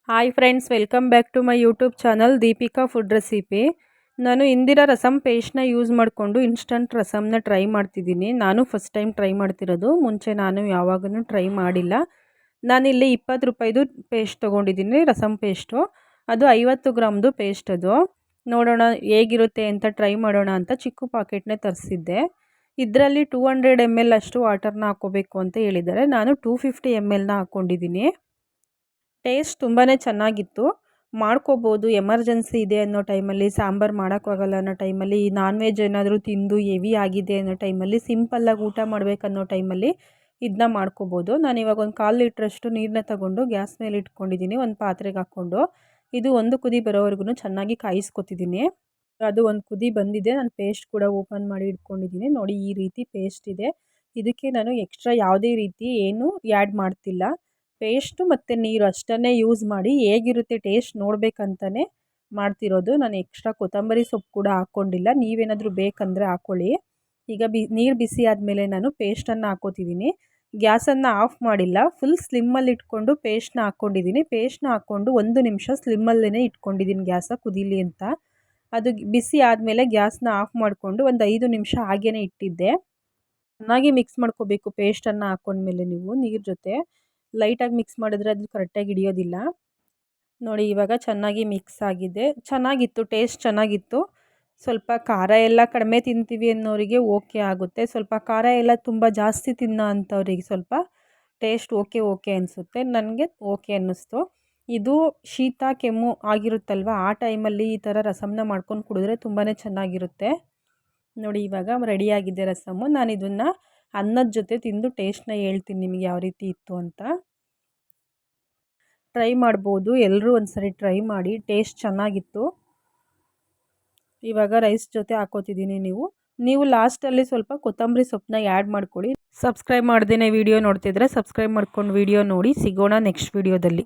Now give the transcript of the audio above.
Hi friends, welcome back to my YouTube channel Deepika food recipe. ನಾನು ಇಂದಿರಾ ರಸಮ್ ಪೇಸ್ಟ್ನ use ಮಾಡಿಕೊಂಡು instant ರಸಮ್ನ ಟ್ರೈ ಮಾಡ್ತಿದ್ದೀನಿ. ನಾನು ಫಸ್ಟ್ ಟೈಮ್ ಟ್ರೈ ಮಾಡ್ತಿರೋದು. ಮುಂಚೆ ನಾನು ಯಾವಾಗೂ ಟ್ರೈ ಮಾಡಿಲ್ಲ. ನಾನಿಲ್ಲಿ 20 ರೂಪಾಯಿದು ಪೇಸ್ಟ್ ತೊಗೊಂಡಿದ್ದೀನಿ, ರಸಮ್ ಪೇಸ್ಟು. ಅದು 50 ಗ್ರಾಮ್ದು ಪೇಸ್ಟ್. ಅದು ನೋಡೋಣ ಹೇಗಿರುತ್ತೆ ಅಂತ ಟ್ರೈ ಮಾಡೋಣ ಅಂತ ಚಿಕ್ಕ ಪಾಕೆಟ್ನೇ ತರಿಸಿದ್ದೆ. ಇದರಲ್ಲಿ 200 ml ಅಷ್ಟು ವಾಟರ್ನ ಹಾಕೋಬೇಕು ಅಂತ ಹೇಳಿದ್ದಾರೆ. ನಾನು 250 mlನ ಹಾಕ್ಕೊಂಡಿದ್ದೀನಿ. ಟೇಸ್ಟ್ ತುಂಬಾ ಚೆನ್ನಾಗಿತ್ತು. ಮಾಡ್ಕೋಬೋದು. ಎಮರ್ಜೆನ್ಸಿ ಇದೆ ಅನ್ನೋ ಟೈಮಲ್ಲಿ, ಸಾಂಬಾರು ಮಾಡೋಕ್ಕಾಗಲ್ಲ ಅನ್ನೋ ಟೈಮಲ್ಲಿ, ನಾನ್ ವೆಜ್ ಏನಾದರೂ ತಿಂದು ಹೆವಿ ಆಗಿದೆ ಅನ್ನೋ ಟೈಮಲ್ಲಿ, ಸಿಂಪಲ್ಲಾಗಿ ಊಟ ಮಾಡಬೇಕನ್ನೋ ಟೈಮಲ್ಲಿ ಇದನ್ನ ಮಾಡ್ಕೋಬೋದು. ನಾನಿವಾಗ ಒಂದು 1/4 ಲೀಟ್ರಷ್ಟು ನೀರನ್ನ ತಗೊಂಡು ಗ್ಯಾಸ್ ಮೇಲೆ ಇಟ್ಕೊಂಡಿದ್ದೀನಿ, ಒಂದು ಪಾತ್ರೆಗೆ ಹಾಕ್ಕೊಂಡು. ಇದು ಒಂದು ಕುದಿ ಬರೋವರೆಗೂ ಚೆನ್ನಾಗಿ ಕಾಯಿಸ್ಕೊತಿದ್ದೀನಿ. ಅದು ಒಂದು ಕುದಿ ಬಂದಿದೆ. ನಾನು ಪೇಸ್ಟ್ ಕೂಡ ಓಪನ್ ಮಾಡಿ ಇಟ್ಕೊಂಡಿದ್ದೀನಿ. ನೋಡಿ, ಈ ರೀತಿ ಪೇಸ್ಟ್ ಇದೆ. ಇದಕ್ಕೆ ನಾನು ಎಕ್ಸ್ಟ್ರಾ ಯಾವುದೇ ರೀತಿ ಏನು ಆ್ಯಡ್ ಮಾಡ್ತಿಲ್ಲ. ಪೇಸ್ಟು ಮತ್ತು ನೀರು ಅಷ್ಟನ್ನೇ ಯೂಸ್ ಮಾಡಿ ಹೇಗಿರುತ್ತೆ ಟೇಸ್ಟ್ ನೋಡಬೇಕಂತಲೇ ಮಾಡ್ತಿರೋದು. ನಾನು ಎಕ್ಸ್ಟ್ರಾ ಕೊತ್ತಂಬರಿ ಸೊಪ್ಪು ಕೂಡ ಹಾಕ್ಕೊಂಡಿಲ್ಲ. ನೀವೇನಾದರೂ ಬೇಕಂದರೆ ಹಾಕ್ಕೊಳ್ಳಿ. ಈಗ ನೀರು ಬಿಸಿ ಆದಮೇಲೆ ನಾನು ಪೇಸ್ಟನ್ನು ಹಾಕ್ಕೋತಿದ್ದೀನಿ. ಗ್ಯಾಸನ್ನು ಆಫ್ ಮಾಡಿಲ್ಲ, ಫುಲ್ ಸ್ಲಿಮ್ಮಲ್ಲಿ ಇಟ್ಕೊಂಡು ಪೇಸ್ಟ್ನ ಹಾಕ್ಕೊಂಡಿದ್ದೀನಿ. ಪೇಸ್ಟ್ನ ಹಾಕ್ಕೊಂಡು 1 ನಿಮಿಷ ಸ್ಲಿಮ್ಮಲ್ಲೇ ಇಟ್ಕೊಂಡಿದ್ದೀನಿ ಗ್ಯಾಸ ಕುದೀಲಿ ಅಂತ. ಅದು ಬಿಸಿ ಆದಮೇಲೆ ಗ್ಯಾಸ್ನ ಆಫ್ ಮಾಡಿಕೊಂಡು ಒಂದು 5 ನಿಮಿಷ ಹಾಗೇ ಇಟ್ಟಿದ್ದೆ. ಚೆನ್ನಾಗಿ ಮಿಕ್ಸ್ ಮಾಡ್ಕೋಬೇಕು ಪೇಸ್ಟನ್ನು ಹಾಕ್ಕೊಂಡ್ಮೇಲೆ. ನೀವು ನೀರು ಜೊತೆ ಲೈಟಾಗಿ ಮಿಕ್ಸ್ ಮಾಡಿದ್ರೆ ಅದು ಕರೆಕ್ಟಾಗಿ ಹಿಡಿಯೋದಿಲ್ಲ. ನೋಡಿ, ಇವಾಗ ಚೆನ್ನಾಗಿ ಮಿಕ್ಸ್ ಆಗಿದೆ. ಚೆನ್ನಾಗಿತ್ತು, ಟೇಸ್ಟ್ ಚೆನ್ನಾಗಿತ್ತು. ಸ್ವಲ್ಪ ಖಾರ ಎಲ್ಲ ಕಡಿಮೆ ತಿಂತೀವಿ ಅನ್ನೋರಿಗೆ ಓಕೆ ಆಗುತ್ತೆ. ಸ್ವಲ್ಪ ಖಾರ ಎಲ್ಲ ತುಂಬ ಜಾಸ್ತಿ ತಿನ್ನೋ ಅಂಥವ್ರಿಗೆ ಸ್ವಲ್ಪ ಟೇಸ್ಟ್ ಓಕೆ ಅನಿಸುತ್ತೆ. ನನಗೆ ಓಕೆ ಅನ್ನಿಸ್ತು. ಇದು ಶೀತ ಕೆಮ್ಮು ಆಗಿರುತ್ತಲ್ವ, ಆ ಟೈಮಲ್ಲಿ ಈ ಥರ ರಸಮ್ನ ಮಾಡ್ಕೊಂಡು ಕುಡಿದ್ರೆ ತುಂಬಾ ಚೆನ್ನಾಗಿರುತ್ತೆ. ನೋಡಿ, ಇವಾಗ ರೆಡಿಯಾಗಿದೆ ರಸಮ್ಮು. ನಾನು ಇದನ್ನು ಅನ್ನದ ಜೊತೆ ತಿಂದು ಟೇಸ್ಟ್ನ ಹೇಳ್ತೀನಿ ನಿಮಗೆ ಯಾವ ರೀತಿ ಇತ್ತು ಅಂತ. ಟ್ರೈ ಮಾಡ್ಬೋದು, ಎಲ್ಲರೂ ಒಂದ್ಸರಿ ಟ್ರೈ ಮಾಡಿ, ಟೇಸ್ಟ್ ಚೆನ್ನಾಗಿತ್ತು. ಇವಾಗ ರೈಸ್ ಜೊತೆ ಹಾಕೋತಿದ್ದೀನಿ. ನೀವು ಲಾಸ್ಟಲ್ಲಿ ಸ್ವಲ್ಪ ಕೊತ್ತಂಬರಿ ಸೊಪ್ಪನ್ನ ಆ್ಯಡ್ ಮಾಡ್ಕೊಳ್ಳಿ. ಸಬ್ಸ್ಕ್ರೈಬ್ ಮಾಡ್ದೇ ವಿಡಿಯೋ ನೋಡ್ತಿದ್ರೆ ಸಬ್ಸ್ಕ್ರೈಬ್ ಮಾಡ್ಕೊಂಡು ವಿಡಿಯೋ ನೋಡಿ. ಸಿಗೋಣ ನೆಕ್ಸ್ಟ್ ವಿಡಿಯೋದಲ್ಲಿ.